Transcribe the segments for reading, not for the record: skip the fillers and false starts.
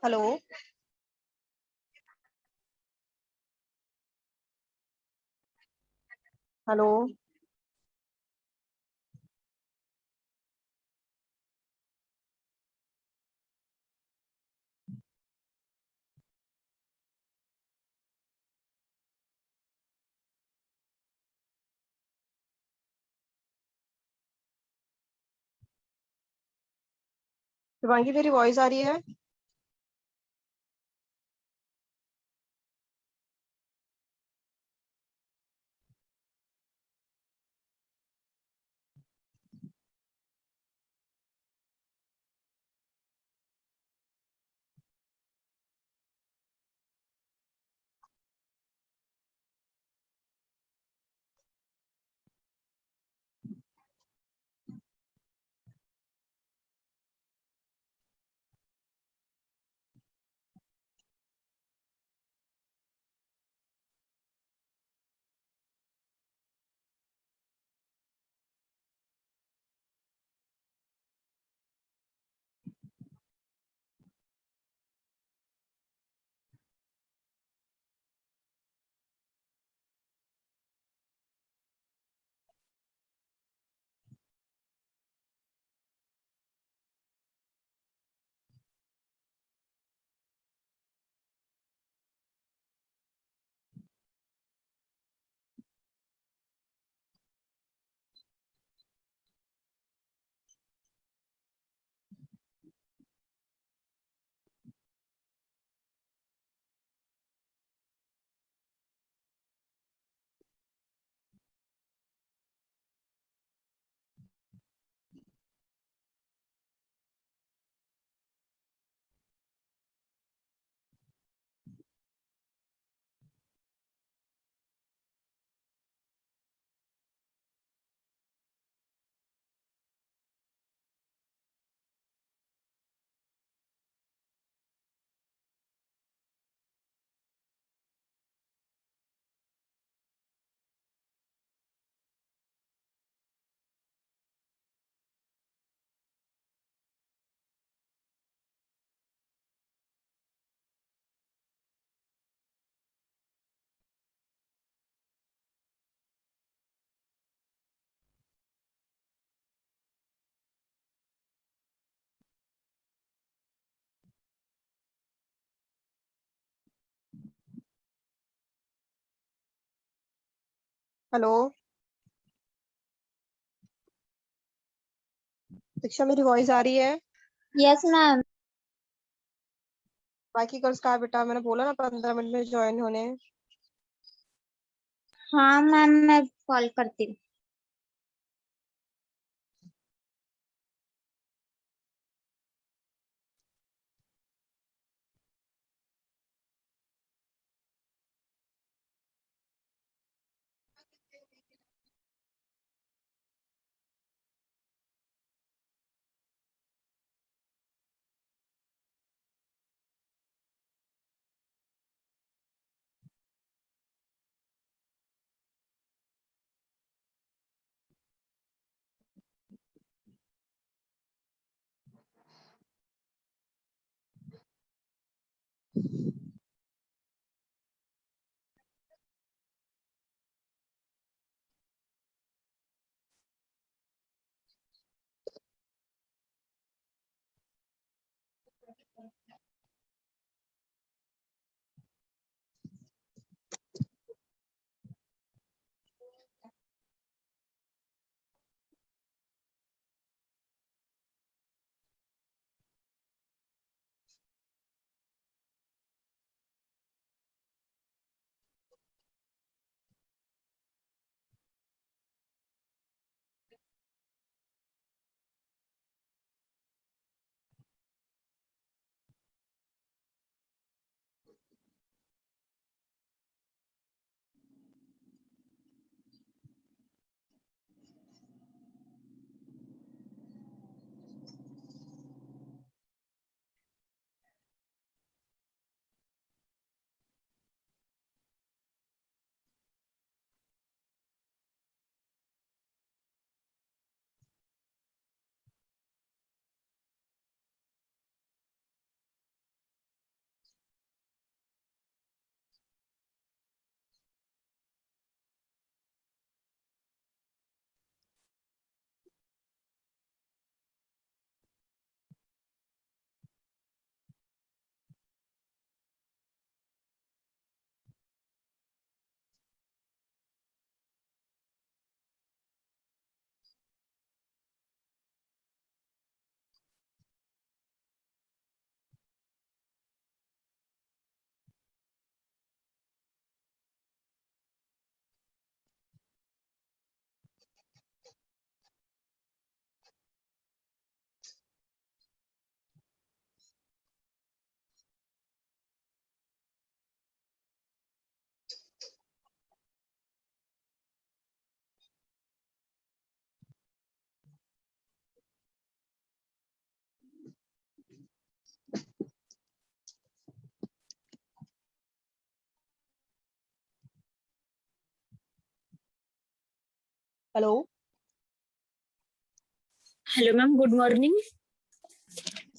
Hello. Hello. Shivangi, मेरी voice आ रही है? हेलो। दीक्षा, मेरी वॉइस आ रही है? Yes ma'am. बाकी गर्ल्स कहाँ है बेटा? मैंने बोला ना 15 मिनट में ज्वाइन होने। हाँ मैम, मैं कॉल करती हूँ। Hello. Hello ma'am, good morning.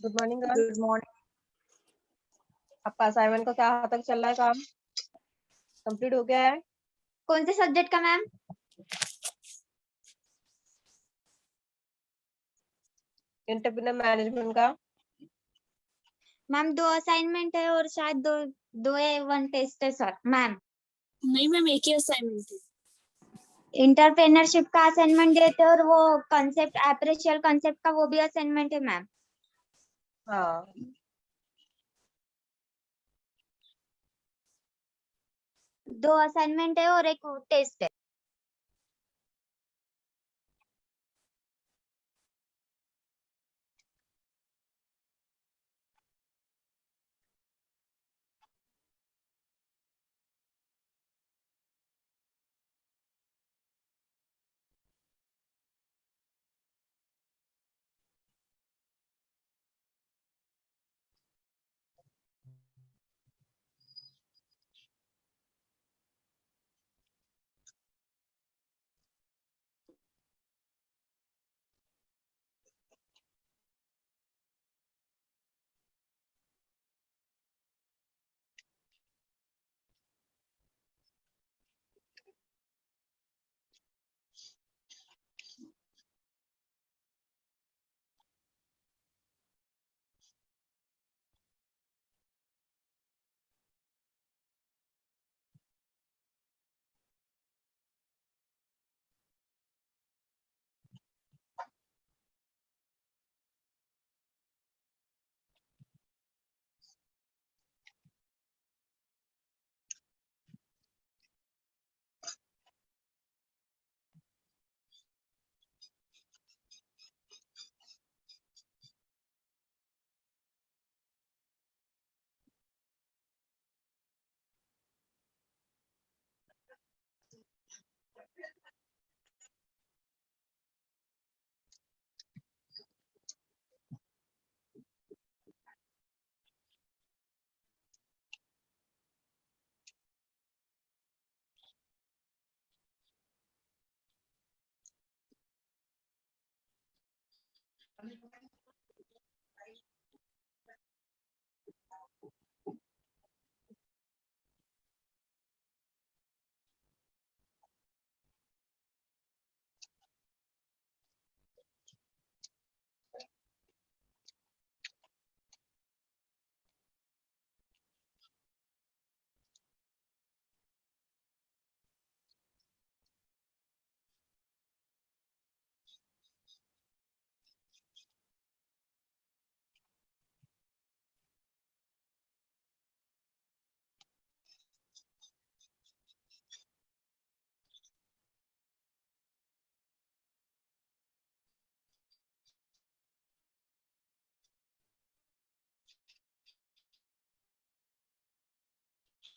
Good morning girl. Good morning. आपका असाइनमेंट का क्या तक चल रहा है काम? कंप्लीट हो गया है? कौन से सब्जेक्ट का मैम? एंटरप्रेन्योर मैनेजमेंट का। मैम 2 असाइनमेंट है और शायद दो है, 1 टेस्ट है सर मैम। नहीं मैम, एक ही असाइनमेंट है। इंटरप्रेन्योरशिप का असाइनमेंट देते और वो कंसेप्ट एप्रेशियल कंसेप्ट का वो भी असाइनमेंट है मैम। हाँ, 2 असाइनमेंट है और एक टेस्ट है।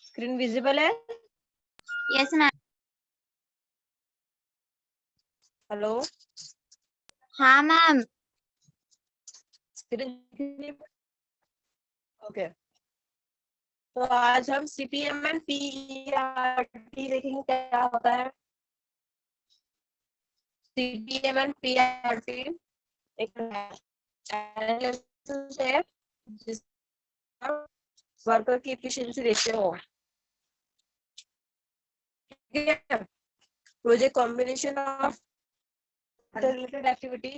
स्क्रीन विजिबल है? Yes ma'am. हेलो। हाँ मैम। स्क्रीन। ओके, तो आज हम सीपीएम एंड पीईआरटी देखेंगे क्या होता है। सीपीएम एंड पीईआरटी एक एनालिसिस है जिसका वर्कर की एफिशिएंसी रेशियो हो। ठीक है, project combination of related activity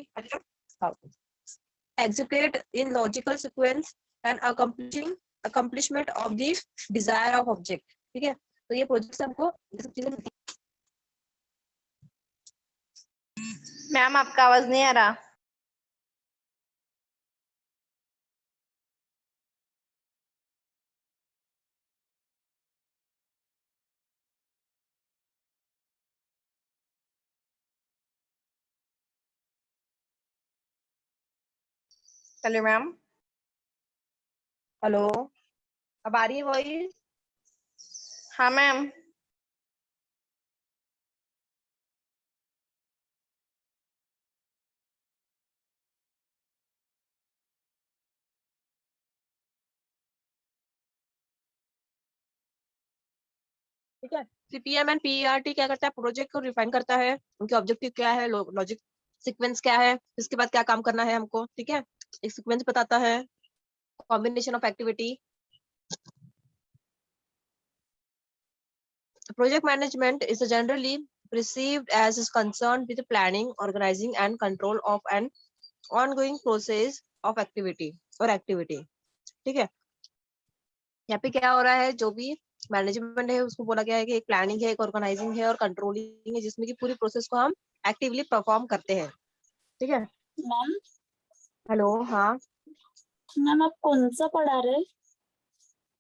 execute in logical sequence and accomplishment of the desire of object। ठीक है, तो ये प्रोजेक्ट हमको ये सब चीजें मिलती हैं। मैम आपका आवाज नहीं आ रहा। Hello ma'am. हेलो, अब आ रही है वॉइस? हाँ मैम। ठीक है। CPM एंड PERT क्या करता है, प्रोजेक्ट को रिफाइन करता है, उनके ऑब्जेक्टिव क्या है, लॉजिक सीक्वेंस क्या है, इसके बाद क्या काम करना है हमको, ठीक है, एक सीक्वेंस बताता है, combination of activity. Project management is generally perceived as is concerned with the planning, organizing and control of an ongoing process of activity or activity, ठीक है। यहाँ पे क्या हो रहा है, जो भी मैनेजमेंट है उसको बोला गया है कि एक प्लानिंग है, एक ऑर्गेनाइजिंग है और कंट्रोलिंग है, जिसमें कि पूरी प्रोसेस को हम एक्टिवली परफॉर्म करते हैं, ठीक है। मैम हेलो, हाँ मैम आप कौन सा पढ़ा रहे?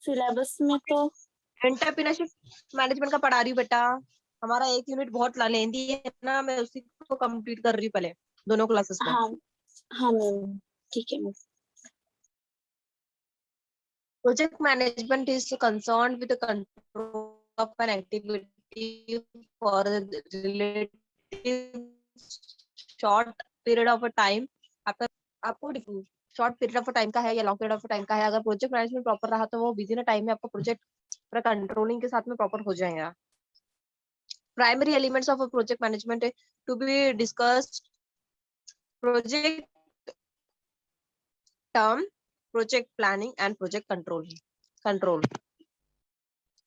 सिलेबस में तो एंटरप्रेन्योरशिप मैनेजमेंट का पढ़ा रही हूँ बेटा। हमारा एक यूनिट बहुत लेंदी है ना, मैं उसी को कंप्लीट कर रही हूँ पहले दोनों क्लासेस में। हाँ हाँ मैम, ठीक है ma'am. Project management is concerned with the control of an activity for a relative short period of a time। आपको शॉर्ट पीरियड ऑफ टाइम का है या लॉन्ग पीरियड ऑफ टाइम का है, अगर प्रोजेक्ट मैनेजमेंट प्रॉपर रहा तो वो विद इन टाइम में आपका प्रोजेक्ट पूरा कंट्रोलिंग के साथ में प्रॉपर हो जाएगा। Primary elements of project management to be discussed, project term, project planning and project control.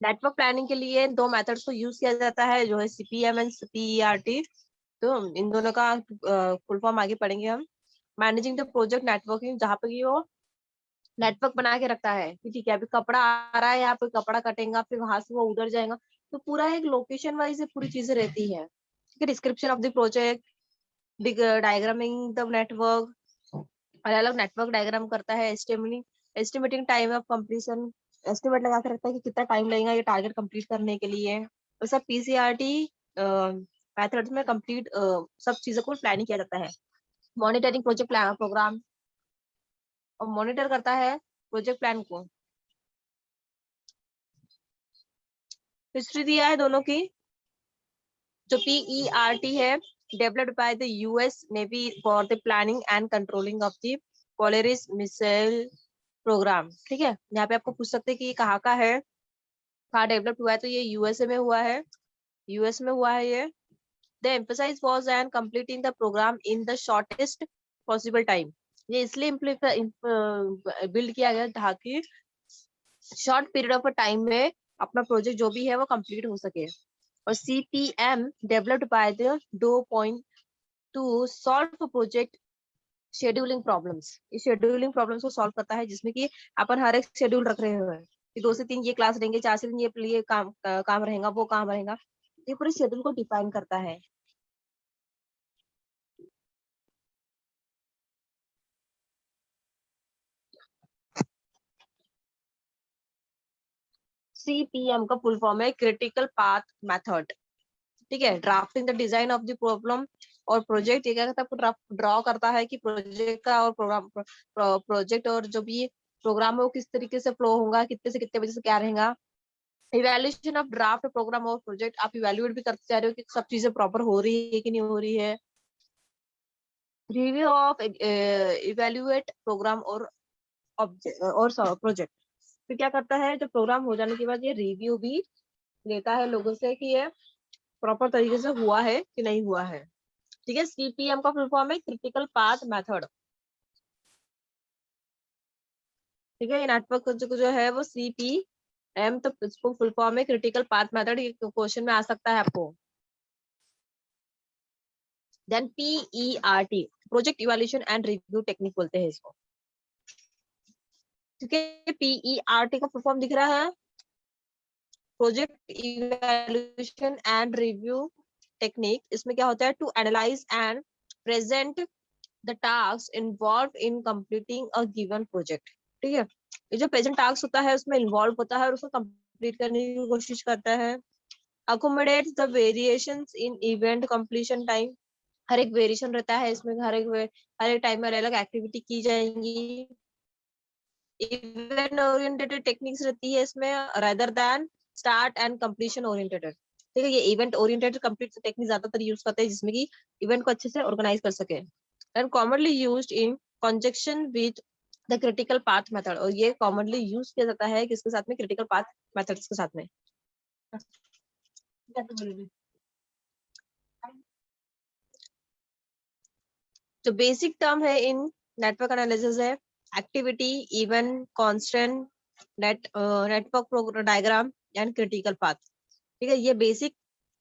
Network planning के लिए दो मेथड्स को यूज किया जाता है, जो है CPM एंड PERT। तो इन दोनों का फुल फॉर्म आगे पढ़ेंगे हम। मैनेजिंग द प्रोजेक्ट नेटवर्किंग, जहाँ पे वो नेटवर्क बना के रखता है कि ठीक है अभी कपड़ा आ रहा है, यहाँ पे कपड़ा कटेगा, फिर वहां से वो उधर जाएगा, तो पूरा एक लोकेशन वाइज पूरी चीजें रहती है, ठीक है। Description of the project, diagramming the network, अलग अलग नेटवर्क डायग्राम करता है, estimating time of completion, estimate लगा के रखता है कि कितना टाइम लगेगा ये टारगेट कंप्लीट करने के लिए। और सब PCRT मेथड्स में कंप्लीट सब चीजों को प्लानिंग किया जाता है। मॉनिटरिंग प्रोजेक्ट प्रोग्राम, और मॉनिटर करता है प्रोजेक्ट प्लान को। हिस्ट्री दिया है दोनों की। जो PERT है, developed by the US navy for the planning and controlling of the Polaris missile programme, ठीक है। यहाँ पे आपको पूछ सकते हैं कि ये कहाँ का है, कहाँ डेवलप हुआ है, तो ये USA में हुआ है, US में हुआ है ये। The emphasis was on completing the program in the shortest possible time। ये इसलिए बिल्ड किया गया ताकि शॉर्ट पीरियड ऑफ टाइम में अपना प्रोजेक्ट जो भी है वो कंप्लीट हो सके। और CPM developed by the 2.2 solve project scheduling problems. ये शेड्यूलिंग प्रॉब्लम्स को सॉल्व करता है, जिसमें कि अपन हर एक शेड्यूल रख रहे हैं कि 2 से 3 ये क्लास रहेंगे, 4 से 3 ये काम रहेगा, वो काम रहेगा, ये पूरे शेड्यूल को डिफाइन करता है। CPM का फुल फॉर्म है क्रिटिकल पाथ मेथड, ठीक है। Drafting the design of the problem और प्रोजेक्ट, ये क्या करता है, आपको ड्रॉ करता है कि प्रोजेक्ट का और प्रोजेक्ट और जो भी प्रोग्राम है वो किस तरीके से फ्लो होगा, कितने से कितने बजे से क्या रहेगा। इवेल्युएशन ऑफ ड्राफ्ट प्रोग्राम और प्रोजेक्ट, आप इवेल्युएट भी करते जा रहे हो कि सब चीजें प्रॉपर हो रही है कि नहीं हो रही है। रिव्यू ऑफ इवेल्युएट प्रोग्राम और प्रोजेक्ट, फिर क्या करता है, जब प्रोग्राम हो जाने के बाद ये रिव्यू भी लेता है लोगों से कि ये प्रॉपर तरीके से हुआ है कि नहीं हुआ है, ठीक है। CPM का फुल फॉर्म है क्रिटिकल पाथ मेथड, ठीक है। ये नेटवर्क जो है वो CPM, तो इसको फुल फॉर्म है क्रिटिकल पाथ मेथड, ये क्वेश्चन में आ सकता है आपको। Then PERT, project evaluation and review technique बोलते हैं इसको, ठीक है। PERT का फुल फॉर्म दिख रहा है, project evaluation and review technique. इसमें क्या होता है, to analyse and present the task involve in completing a given project, ठीक है। ये जो प्रेजेंट टास्क होता है उसमें इन्वॉल्व होता है और उसको कंप्लीट करने की कोशिश करता है। Accommodate the variations in event completion time, हर एक वेरिएशन रहता है इसमें, हर एक टाइम में अलग अलग एक्टिविटी की जाएंगी। इवेंट ओरिएंटेड टेक्निक्स रहती है इसमें rather than start and completion oriented, ठीक है। ये इवेंट ओरिएंटेड कंप्लीट टेक्निक ज्यादातर यूज करते हैं, जिसमें कि इवेंट को अच्छे से ऑर्गेनाइज कर सके। And commonly used in conjunction with the critical path method, और ये कॉमनली यूज किया जाता है किसके साथ में, क्रिटिकल पाथ मेथड्स के साथ में। जो बेसिक टर्म है इन नेटवर्क एनालिसिस है activity, event, constant, network diagram and critical path. ठीक है, ये बेसिक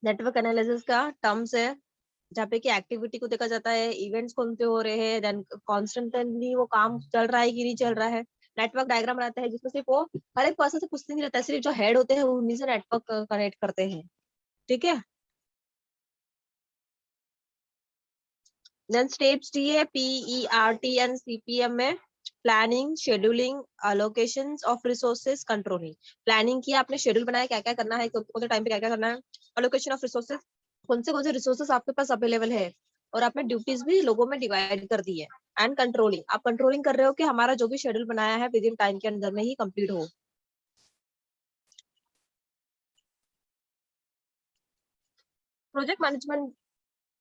नेटवर्क एनालिसिस का टर्म्स है, जहाँ पे कि एक्टिविटी को देखा जाता है, इवेंट्स कौन से हो रहे हैं, देन कॉन्स्टेंटली वो काम चल रहा है कि नहीं चल रहा है। नेटवर्क डायग्राम रहता है जिसमें सिर्फ वो हर एक पर्सन से कुछ नहीं रहता है, सिर्फ जो हेड होते हैं उन्हीं से नेटवर्क कनेक्ट करते हैं। ठीक है, देन स्टेप्स डी है PERT एंड CPM में planning, scheduling, allocations of resources, controlling. Planning किया आपने, शेड्यूल बनाया क्या क्या करना है, कौन से टाइम पे क्या क्या करना है, अलोकेशन ऑफ रिसोर्सेज, कौन से रिसोर्सेज आपके पास अवेलेबल है, और आपने ड्यूटीज भी लोगों में डिवाइड कर दी है। एंड कंट्रोलिंग, आप कंट्रोलिंग कर रहे हो कि हमारा जो भी शेड्यूल बनाया है विद इन टाइम के अंदर में ही कंप्लीट हो। Project management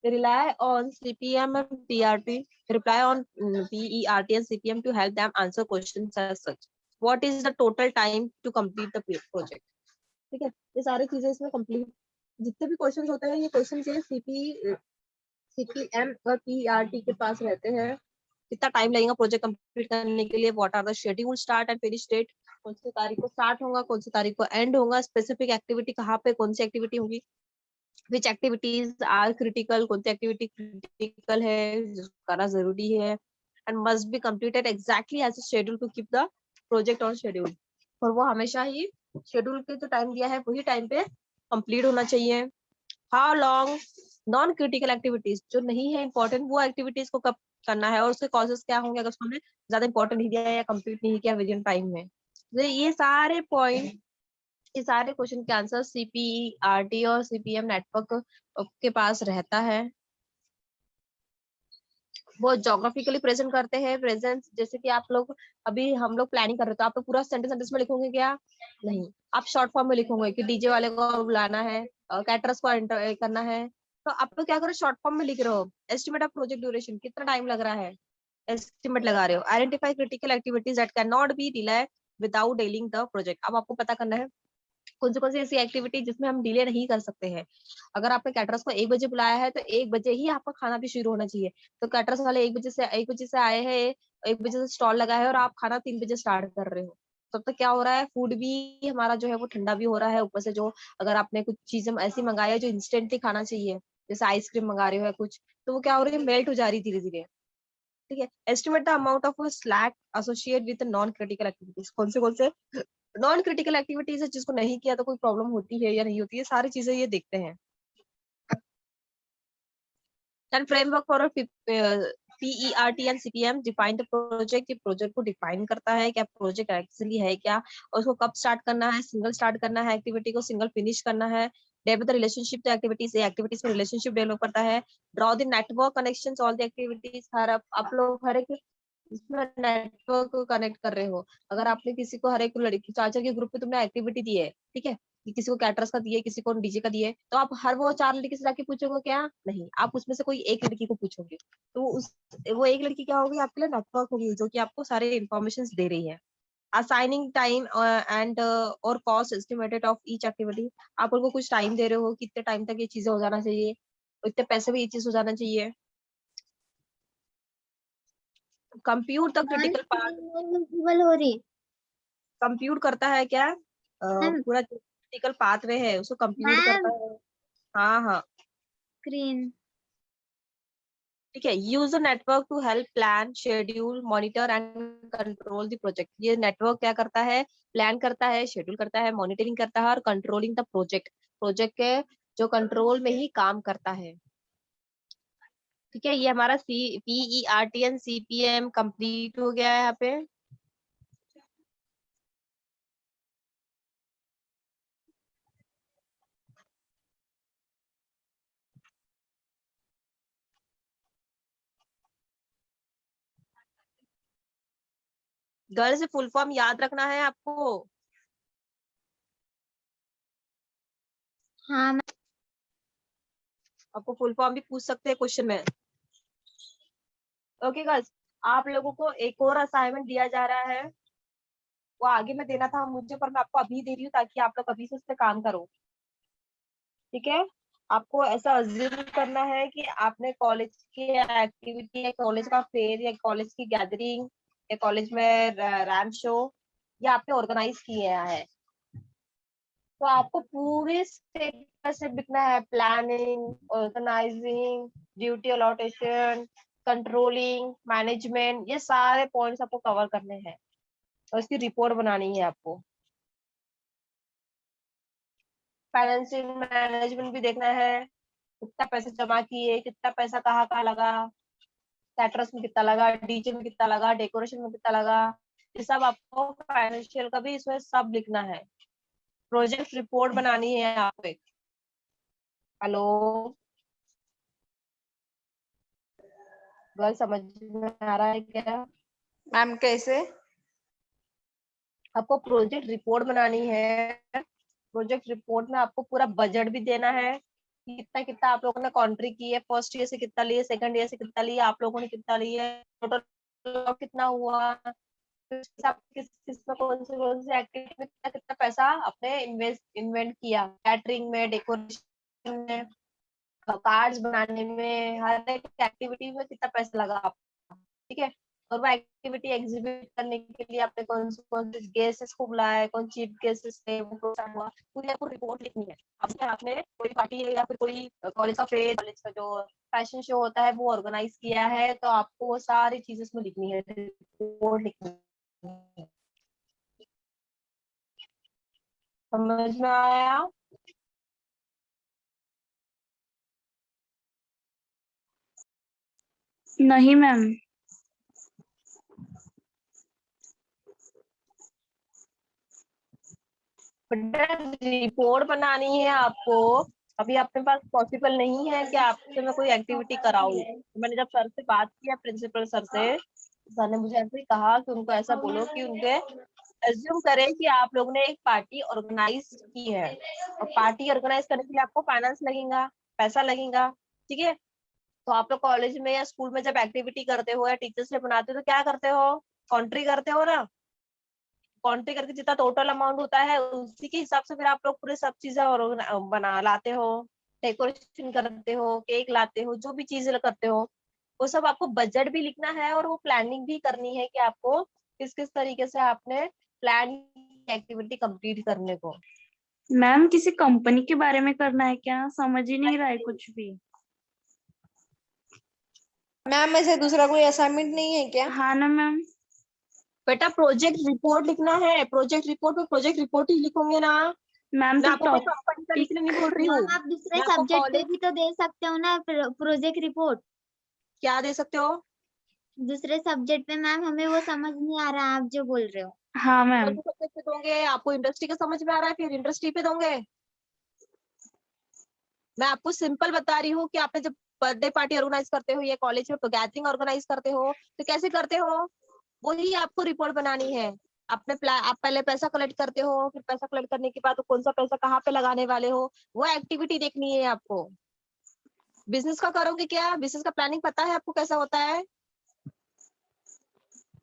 rely on CPM and PRT, rely on PERT and CPM to help them answer questions as such. What is the total time to complete the project? ठीक है, ये सारी चीजें इसमें कंप्लीट, जितने भी क्वेश्चंस होते हैं ये क्वेश्चंस ये CPM और PERT के पास रहते हैं। कितना टाइम लगेगा प्रोजेक्ट कंप्लीट करने के लिए, what are the schedule start and finish date, कौन सी तारीख को स्टार्ट होगा, कौन सी तारीख को एंड होगा, स्पेसिफिक एक्टिविटी कहाँ पे कौन सी एक्टिविटी होगी, which activities are critical, कौन सी एक्टिविटी क्रिटिकल है जिसको करना जरूरी है, and must be completed exactly as a schedule to keep the project on schedule। और वो हमेशा ही शेड्यूल के जो टाइम दिया है वही टाइम पे कंप्लीट होना चाहिए। How long, non critical activities जो नहीं है इंपॉर्टेंट वो एक्टिविटीज को कब करना है और उसके कॉजेस क्या होंगे अगर उसको हमने ज्यादा इंपॉर्टेंट नहीं दिया है या कंप्लीट नहीं किया विद इन टाइम में। तो ये सारे पॉइंट, ये सारे क्वेश्चन के आंसर CPERT और CPM नेटवर्क के पास रहता है। वो जोग्राफिकली प्रेजेंट करते हैं, प्रेजेंस, जैसे कि आप लोग अभी हम लोग प्लानिंग कर रहे हो तो आप लोग पूरा सेंटेंस सेंटेंस में लिखोगे क्या? नहीं, आप शॉर्ट फॉर्म में लिखोगे कि डीजे वाले को बुलाना है, कैटरर्स को करना है, तो आप लोग क्या करो शॉर्ट फॉर्म में लिख रहे हो। एस्टिमेट ऑफ प्रोजेक्ट ड्यूरेशन, कितना टाइम लग रहा है, एस्टिमेट लगा रहे हो। Identify critical activities that can not be delay without dealing the project. अब आपको पता करना है कौन सी ऐसी एक्टिविटी जिसमें हम डिले नहीं कर सकते हैं। अगर आपने कैटरर्स को 1 बजे बुलाया है तो 1 बजे ही आपका खाना भी शुरू होना चाहिए। तो कैटरर्स वाले 1 बजे से आए हैं, 1 बजे से स्टॉल लगा है और आप खाना 3 बजे स्टार्ट कर रहे हो, तब तक क्या हो रहा है, फूड भी हमारा जो है वो ठंडा भी हो रहा है। ऊपर से जो अगर आपने कुछ चीजें ऐसी मंगाई है जो इंस्टेंटली खाना चाहिए, जैसे आइसक्रीम मंगा रहे हो या कुछ, तो वो क्या हो रही है, मेल्ट हो जा रही है धीरे धीरे। ठीक है, estimate the amount of slack associate with non critical activities. कौन से नॉन क्रिटिकल एक्टिविटीज है जिसको नहीं किया तो कोई प्रॉब्लम होती है या नहीं होती है, सारी चीजें ये देखते हैं। Then framework for a PERT and CPM define the project। ये प्रोजेक्ट को डिफाइन करता है क्या प्रोजेक्ट एक्चुअली है क्या, और उसको कब स्टार्ट करना है, सिंगल स्टार्ट करना है एक्टिविटी को, सिंगल फिनिश करना है। डेवलप द रिलेशनशिप तो एक्टिविटीज में रिलेशनशिप डेवलप करता है। Draw the network connections all the activities. हर आप लोग हर एक इसमें नेटवर्क को कनेक्ट कर रहे हो। अगर आपने किसी को हर एक लड़की चाचा के ग्रुप पे तुमने एक्टिविटी दी है, ठीक है, कि किसी को कैटरस का दिए, किसी को डीजे का दिए, तो आप हर वो 4 लड़की से जाके पूछोगे क्या? नहीं, आप उसमें से कोई एक लड़की को पूछोगे। तो उस वो एक लड़की क्या होगी आपके लिए, नेटवर्क होगी जो कि आपको सारे इन्फॉर्मेशन दे रही है। असाइनिंग टाइम एंड और cost estimated of each activity. आप उनको कुछ टाइम दे रहे हो, कितने टाइम तक ये चीजें हो जाना चाहिए, इतने पैसे में ये चीज हो जाना चाहिए। Compute the critical part. Visible हो रही कंप्यूट करता है क्या, मैम। पूरा क्रिटिकल पाथवे है उसको कंप्यूट मैम करता है। हाँ हाँ, स्क्रीन ठीक है। Use the network to help plan, schedule, monitor and control the project. ये नेटवर्क क्या करता है, प्लान करता है, शेड्यूल करता है, मॉनिटरिंग करता है और कंट्रोलिंग द प्रोजेक्ट, प्रोजेक्ट के जो कंट्रोल में ही काम करता है। ठीक है, ये हमारा PERT एंड CPM कंप्लीट हो गया है यहाँ पे। घर से फुल फॉर्म याद रखना है आपको। हाँ मैम। आपको फुल फॉर्म भी पूछ सकते हैं क्वेश्चन में। ओके गर्ल्स, आप लोगों को एक और असाइनमेंट दिया जा रहा है, वो आगे में देना था मुझे पर मैं आपको अभी दे रही हूँ ताकि आप लोग अभी से उस पर काम करो। ठीक है। आपको ऐसा अज्यूम करना है कि आपने कॉलेज की एक्टिविटी या कॉलेज का फेयर या कॉलेज की गैदरिंग या कॉलेज में रैम शो या आपने ऑर्गेनाइज किया है, तो आपको पूरे स्टेप बाय स्टेप लिखना है। Planning, organising, duty allotation, controlling, management, ये सारे पॉइंट्स आपको कवर करने हैं और इसकी रिपोर्ट बनानी है आपको। फाइनेंशियल मैनेजमेंट भी देखना है, कितना पैसा जमा किए, कितना पैसा कहाँ कहाँ लगा, कैटरस में कितना लगा, डीजे में कितना लगा, डेकोरेशन में कितना लगा, ये सब आपको फाइनेंशियल का भी इसमें सब लिखना है। प्रोजेक्ट रिपोर्ट बनानी है आपको एक। हेलो गर्ल, समझ में आ रहा है क्या? मैम कैसे? आपको प्रोजेक्ट रिपोर्ट बनानी है। प्रोजेक्ट रिपोर्ट में आपको पूरा बजट भी देना है कि कितना कितना आप लोगों ने कॉन्ट्री की है, फर्स्ट ईयर से कितना लिए, सेकंड ईयर से कितना लिए, आप लोगों ने कितना लिए, टोटल कितना हुआ, किस किस में कौन सी एक्टिविटी में कितना कितना पैसा आपने इन्वेस्ट किया, कैटरिंग में, डेकोरेशन में, कार्ड्स बनाने में, हर एक एक्टिविटी में कितना पैसा लगा आपका। ठीक है। और वो एक्टिविटी एग्जीक्यूट करने के लिए आपने कौन से गेस्ट्स को बुलाया है, कौन चीफ गेस्ट थे, वो प्रोग्राम हुआ, पूरी आपको रिपोर्ट लिखनी है। अब आपने कोई पार्टी है या फिर कोई कॉलेज का फेयर, कॉलेज का जो फैशन शो होता है वो ऑर्गेनाइज किया है, तो आपको वो सारी चीजें उसमें लिखनी है, रिपोर्ट लिखनी है। समझ में आया? नहीं मैम। रिपोर्ट बनानी है आपको। अभी अपने पास पॉसिबल नहीं है कि आपसे मैं कोई एक्टिविटी कराऊं। तो मैंने जब सर से बात किया, प्रिंसिपल सर से, सर ने मुझे ऐसे ही कहा कि उनको ऐसा बोलो कि उनके एज्यूम करें कि आप लोग ने एक पार्टी ऑर्गेनाइज की है, और पार्टी ऑर्गेनाइज करने के लिए आपको फाइनेंस लगेगा, पैसा लगेगा। ठीक है। तो आप लोग कॉलेज में या स्कूल में जब एक्टिविटी करते हो या टीचर्स डे बनाते हो तो क्या करते हो? कॉन्ट्री करते हो ना। कॉन्ट्री करके जितना टोटल अमाउंट होता है उसी के हिसाब से फिर आप लोग पूरे सब चीजें और बना लाते हो, डेकोरेशन करते हो, केक लाते हो, जो भी चीजें करते हो वो सब आपको बजट भी लिखना है और वो प्लानिंग भी करनी है कि आपको किस किस तरीके से आपने प्लान एक्टिविटी कंप्लीट करने को। मैम किसी कंपनी के बारे में करना है क्या? समझ ही नहीं रहा है कुछ भी। मैम ऐसे दूसरा कोई असाइनमेंट नहीं है क्या? हाँ ना मैम। बेटा प्रोजेक्ट रिपोर्ट लिखना है, प्रोजेक्ट रिपोर्ट में प्रोजेक्ट रिपोर्ट ही लिखोगे ना। मैम मैं तो आपको कोई कंपनी का लिखने नहीं बोल रही हूँ। मैम आप दूसरे मैं आपको सब्जेक्ट पे कॉलेज भी तो दे सकते हो ना प्रोजेक्ट रिपोर्ट। क्या दे सकते हो? दूसरे सब्जेक्ट पे मैम हमें वो समझ नहीं आ रहा आप जो बोल रहे हो। हाँ कौन मैम। से सब्जेक्ट पे दोगे? आपको इंडस्ट्री का समझ में आ रहा है, फिर इंडस्ट्री पे दोगे? मैं आपको सिंपल बता रही हूँ कि आपने जब बर्थडे पार्टी ऑर्गेनाइज करते हो या कॉलेज में गैदरिंग ऑर्गेनाइज करते हो तो कैसे करते हो, वही आपको रिपोर्ट बनानी है। आप पहले पैसा कलेक्ट करते हो, फिर पैसा कलेक्ट करने के बाद कौन सा पैसा कहाँ पे लगाने वाले हो, वो एक्टिविटी देखनी है आपको। बिजनेस का करोगे क्या? बिजनेस का प्लानिंग पता है आपको कैसा होता है?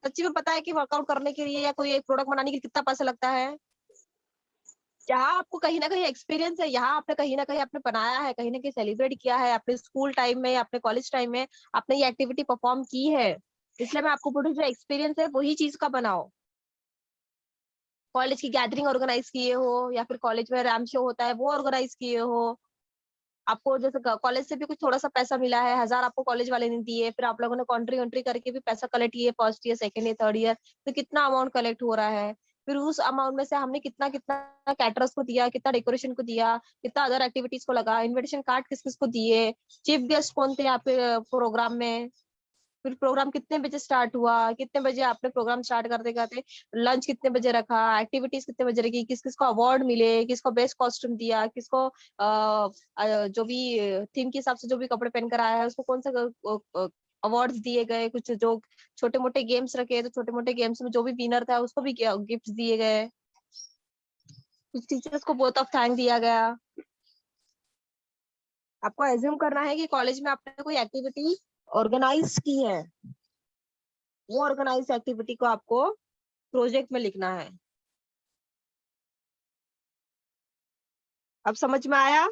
सच्ची में पता है कि वर्कआउट करने के लिए या कोई एक प्रोडक्ट बनाने के लिए कितना पैसा लगता है? जहाँ आपको कहीं ना कहीं एक्सपीरियंस है, यहाँ आपने कहीं ना कहीं आपने बनाया है, कहीं ना कहीं सेलिब्रेट किया है, अपने स्कूल टाइम में या अपने कॉलेज टाइम में आपने ये एक्टिविटी परफॉर्म की है, इसलिए मैं आपको बोल रही हूँ जो एक्सपीरियंस है वही चीज का बनाओ। कॉलेज की गैदरिंग ऑर्गेनाइज किए हो या फिर कॉलेज में रैम शो होता है वो ऑर्गेनाइज किए हो, आपको जैसे कॉलेज से भी कुछ थोड़ा सा पैसा मिला है, 1000 आपको कॉलेज वाले ने दिए, फिर आप लोगों ने कॉन्ट्री वॉन्ट्री करके भी पैसा कलेक्ट किए, first year, second year, third year, तो कितना अमाउंट कलेक्ट हो रहा है, फिर उस अमाउंट में से हमने कितना कितना कैटरर्स को दिया, कितना डेकोरेशन को दिया, कितना अदर एक्टिविटीज को लगा, इन्विटेशन कार्ड किस किस को दिए, चीफ गेस्ट कौन थे यहाँ पे प्रोग्राम में, फिर प्रोग्राम कितने बजे स्टार्ट हुआ, कितने बजे आपने प्रोग्राम स्टार्ट करते करते लंच कितने बजे रखा, एक्टिविटीज कितने बजे रखी, किस किस को अवार्ड मिले, किसको बेस्ट कॉस्ट्यूम दिया, किसको जो भी थीम के हिसाब से जो भी कपड़े पहन कर आया है उसको कौन सा अवार्ड्स दिए गए, कुछ जो छोटे मोटे गेम्स रखे तो छोटे मोटे गेम्स में जो भी विनर था उसको भी गिफ्ट दिए गए, कुछ टीचर्स को बोथ ऑफ थैंक दिया गया। आपको एज्यूम करना है कि कॉलेज में आपने कोई एक्टिविटी ऑर्गेनाइज की है, वो ऑर्गेनाइज एक्टिविटी को आपको प्रोजेक्ट में लिखना है। अब समझ में आया?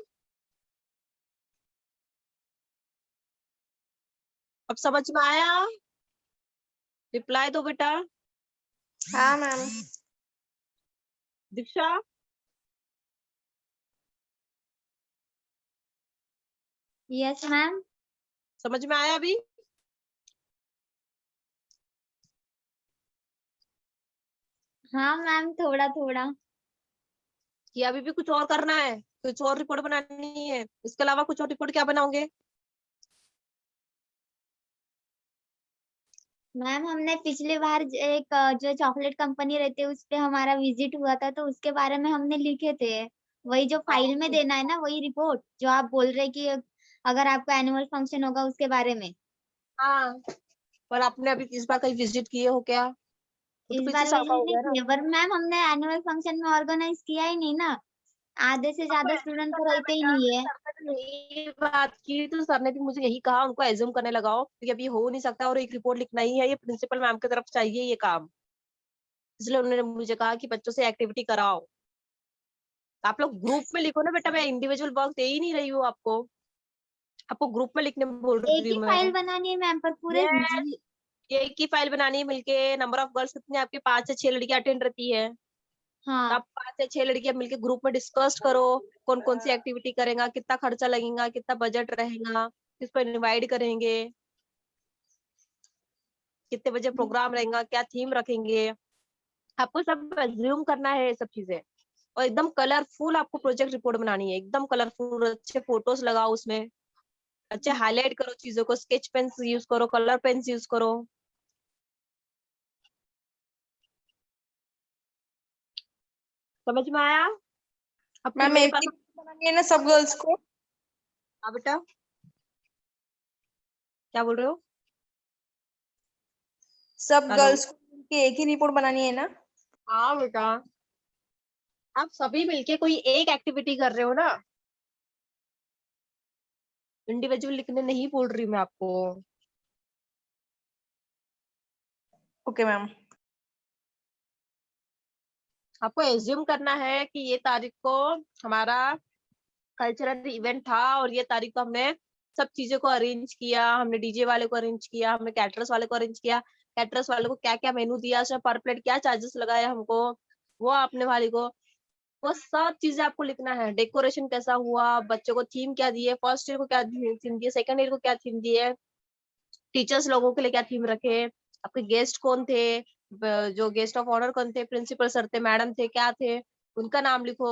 अब समझ में आया? रिप्लाई दो बेटा। हाँ मैम। दीक्षा, यस मैम। समझ में आया अभी? हाँ मैम, थोड़ा थोड़ा। कि अभी भी कुछ और करना है? कुछ और रिपोर्ट बनानी है? इसके अलावा कुछ और रिपोर्ट क्या बनाओगे? मैम हमने पिछली बार एक जो चॉकलेट कंपनी रहती है उस पे हमारा विजिट हुआ था, तो उसके बारे में हमने लिखे थे। वही जो फाइल में देना है ना, वही रिपोर्ट जो आप बोल रहे कि अगर आपका एनुअल फंक्शन होगा उसके बारे में। हाँ, पर आपने अभी इस बार कहीं विजिट किए हो क्या? वो तो इस पिछले बार साल का विजिट हो नहीं गया ना। किया, पर मैम हमने एनुअल फंक्शन में ऑर्गेनाइज किया ही नहीं ना। आधे से आपको ज्यादा assume स्टूडेंट तो करना है रहते ही बेटा, नहीं मैंने है। सर से यही बात की तो सर ने भी मुझे यही कहा, उनको एज्यूम करने लगाओ क्योंकि अभी हो नहीं सकता और एक रिपोर्ट लिखना ही है, ये प्रिंसिपल मैम की तरफ चाहिए ये काम। इसलिए उन्होंने मुझे कहा कि बच्चों से एक्टिविटी कराओ। आप लोग ग्रुप में लिखो ना बेटा, मैं इंडिविजुअल वर्क दे ही नहीं रही हूँ आपको। आपको ग्रुप में लिखने बोल एक रही ही हूँ फाइल मैं। बनानी है मैम, पर पूरे ये एक ही फाइल बनानी है मिलके। नंबर ऑफ गर्ल्स कितने आपके? 5 से 6 लड़कियां अटेंड रहती है। तो हाँ। आप 5 से 6 लड़कियां मिलके ग्रुप में डिस्कस करो, कौन कौन सी एक्टिविटी करेगा, कितना खर्चा लगेगा, कितना बजट रहेगा, किस पर इनवाइट करेंगे, कितने बजे प्रोग्राम रहेगा, क्या थीम रखेंगे। आपको सब एज्यूम करना है ये सब चीजें। और एकदम कलरफुल आपको प्रोजेक्ट रिपोर्ट बनानी है, एकदम कलरफुल। अच्छे फोटोज लगाओ उसमें, अच्छे हाईलाइट करो चीजों को, स्केच पेन यूज करो, कलर पेन यूज करो। समझ में आया? अब फिर मैम मेरे एक पास। ही बनानी है ना सब गर्ल्स को? हाँ बेटा, क्या बोल रहे हो? सब हेलो। गर्ल्स को मिलके एक ही रिपोर्ट बनानी है ना? हाँ बेटा, आप सभी मिलके कोई एक एक्टिविटी कर रहे हो ना, इंडिविजुअल लिखने नहीं बोल रही मैं आपको। Okay ma'am. आपको एज्यूम करना है कि ये तारीख को हमारा कल्चरल इवेंट था और ये तारीख को हमने सब चीजों को अरेंज किया, हमने डीजे वाले को अरेंज किया, हमने कैटरर्स वाले को अरेंज किया, कैटरर्स वाले को क्या क्या मेनू दिया, उसमें पर प्लेट क्या चार्जेस लगाए हमको, वो आपने वाले को, वो सब चीजें आपको लिखना है। डेकोरेशन कैसा हुआ, बच्चों को थीम क्या दिए, फर्स्ट ईयर को क्या थीम दिए, सेकंड ईयर को क्या थीम दिए, टीचर्स लोगों के लिए क्या थीम रखे, आपके गेस्ट कौन थे, जो गेस्ट ऑफ ऑनर कौन थे, प्रिंसिपल सर थे, मैडम थे, क्या थे, उनका नाम लिखो।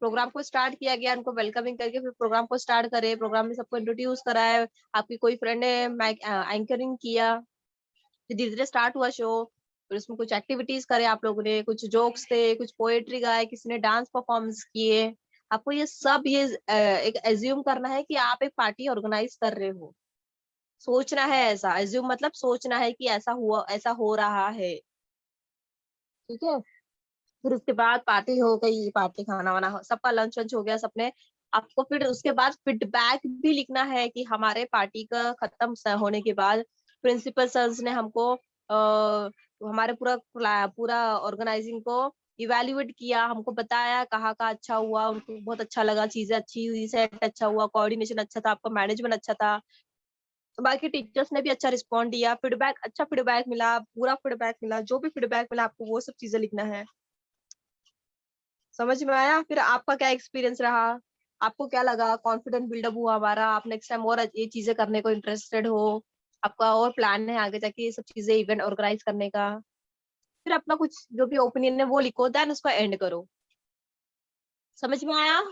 प्रोग्राम को स्टार्ट किया गया, उनको वेलकमिंग करके फिर प्रोग्राम को स्टार्ट करे, प्रोग्राम में सबको इंट्रोड्यूस कराया, आपकी कोई फ्रेंड ने एंकरिंग किया, फिर धीरे धीरे स्टार्ट हुआ शो। फिर उसमें कुछ एक्टिविटीज करे आप लोगों ने, कुछ जोक्स थे, कुछ पोएट्री गाए, किसी ने डांस परफॉर्मेंस किए। आपको ये सब ये एक एज्यूम करना है कि आप एक पार्टी ऑर्गेनाइज कर रहे हो। सोचना है ऐसा, एज्यूम मतलब सोचना है कि ऐसा हुआ, ऐसा हो रहा है। ठीक है। फिर उसके बाद पार्टी हो गई, पार्टी खाना वाना सबका लंच वंच हो गया सबने। आपको फिर उसके बाद फीडबैक भी लिखना है कि हमारे पार्टी का खत्म होने के बाद प्रिंसिपल सर ने हमको हमारे पूरा ऑर्गेनाइजिंग को इवेल्युएट किया, हमको बताया कहाँ का अच्छा हुआ, उनको बहुत अच्छा लगा, चीजें अच्छी हुई, सेट अच्छा हुआ, कोऑर्डिनेशन अच्छा था, आपका मैनेजमेंट अच्छा था। बाकी टीचर्स ने भी अच्छा रिस्पॉन्ड दिया, फीडबैक अच्छा फीडबैक मिला, पूरा फीडबैक मिला, जो भी फीडबैक मिला आपको वो सब चीजें लिखना है। समझ में आया? फिर आपका क्या एक्सपीरियंस रहा, आपको क्या लगा, कॉन्फिडेंट बिल्डअप हुआ हमारा, आप नेक्स्ट टाइम और ये चीजें करने को इंटरेस्टेड हो, आपका और प्लान है आगे जाके ये सब चीजें इवेंट ऑर्गेनाइज करने का। फिर अपना कुछ जो भी ओपिनियन है वो लिखो, देन उसको एंड करो। समझ में आया?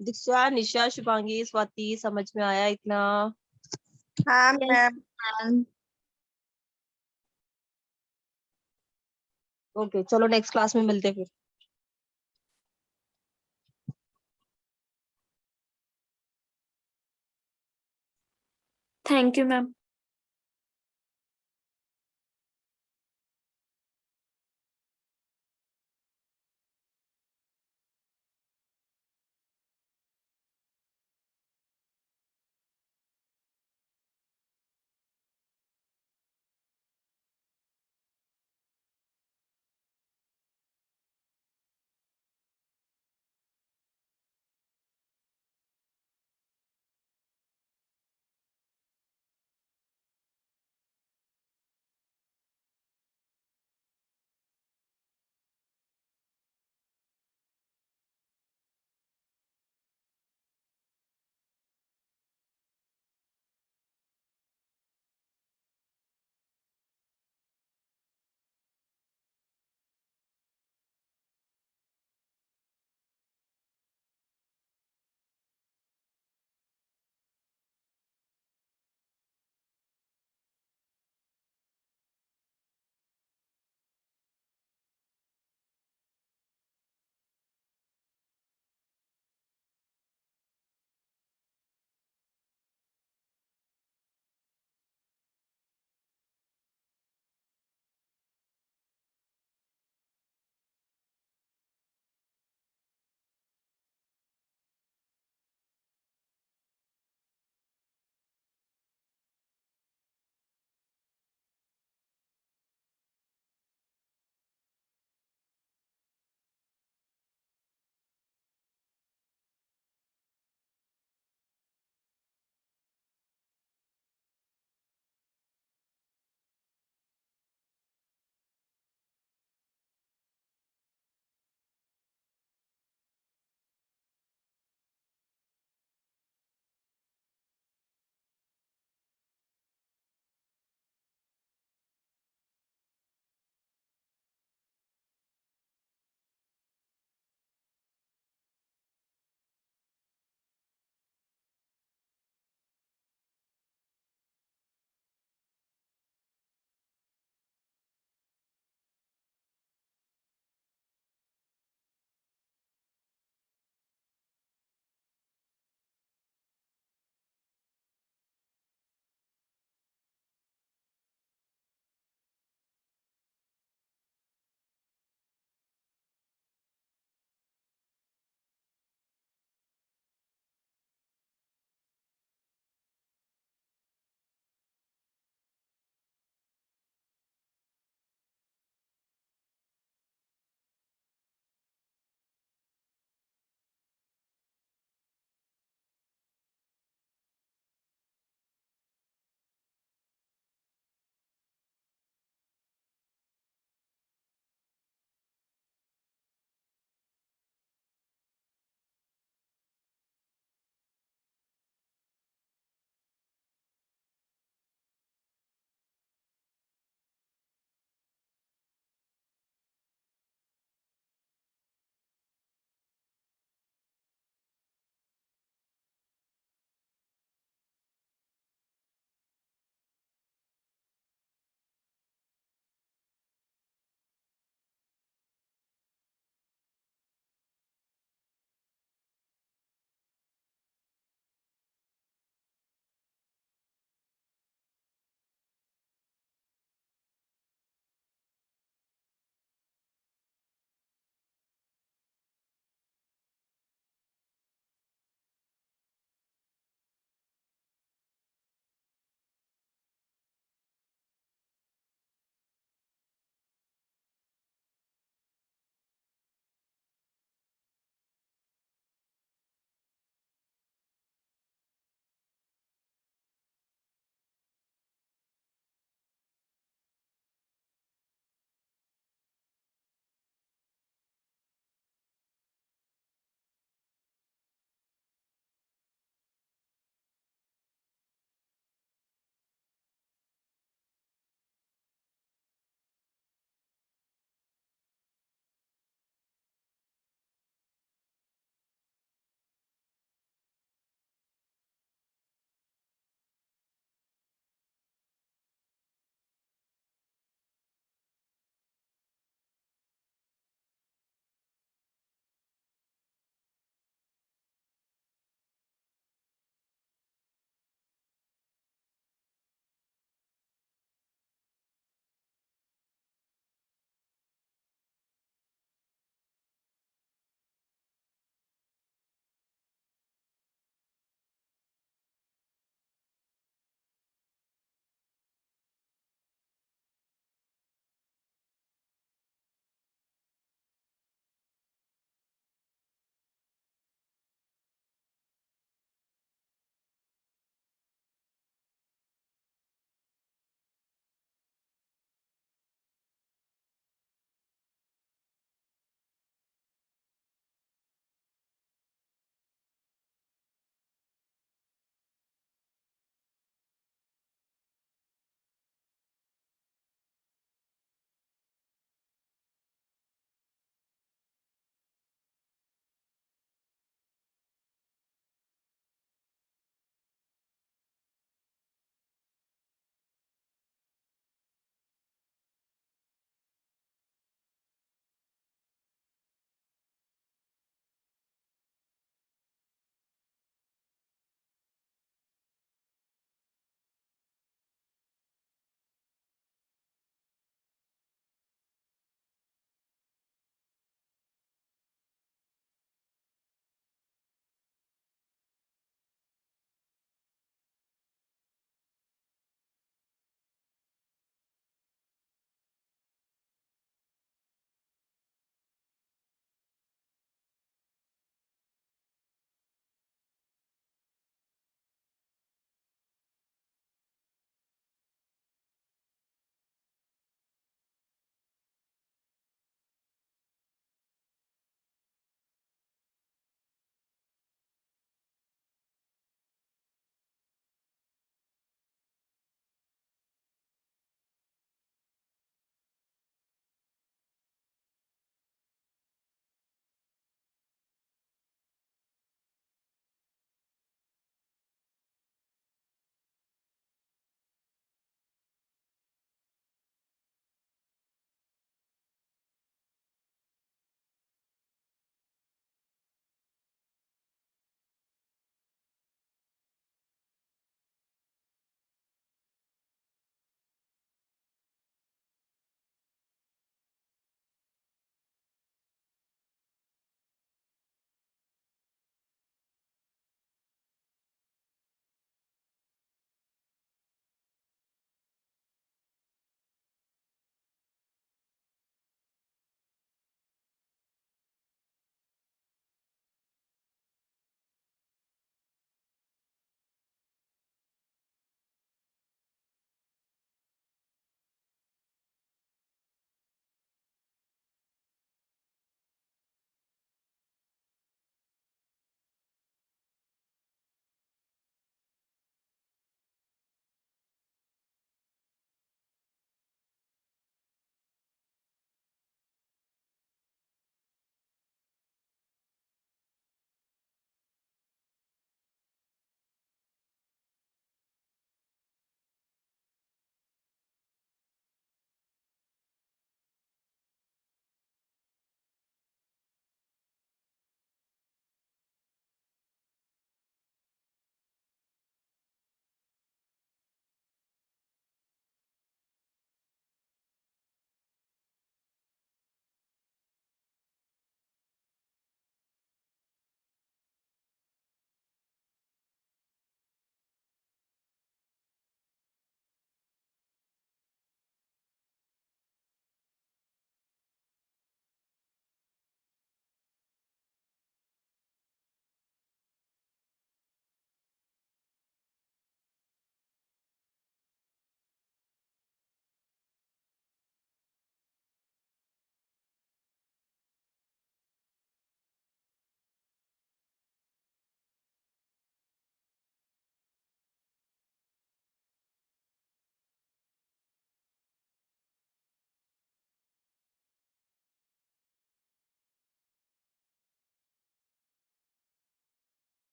दीक्षा, निशा, शुभांगी, स्वाति, समझ में आया इतना? हाँ यस मैम। मैम। ओके, चलो नेक्स्ट क्लास में मिलते हैं फिर। Thank you ma'am.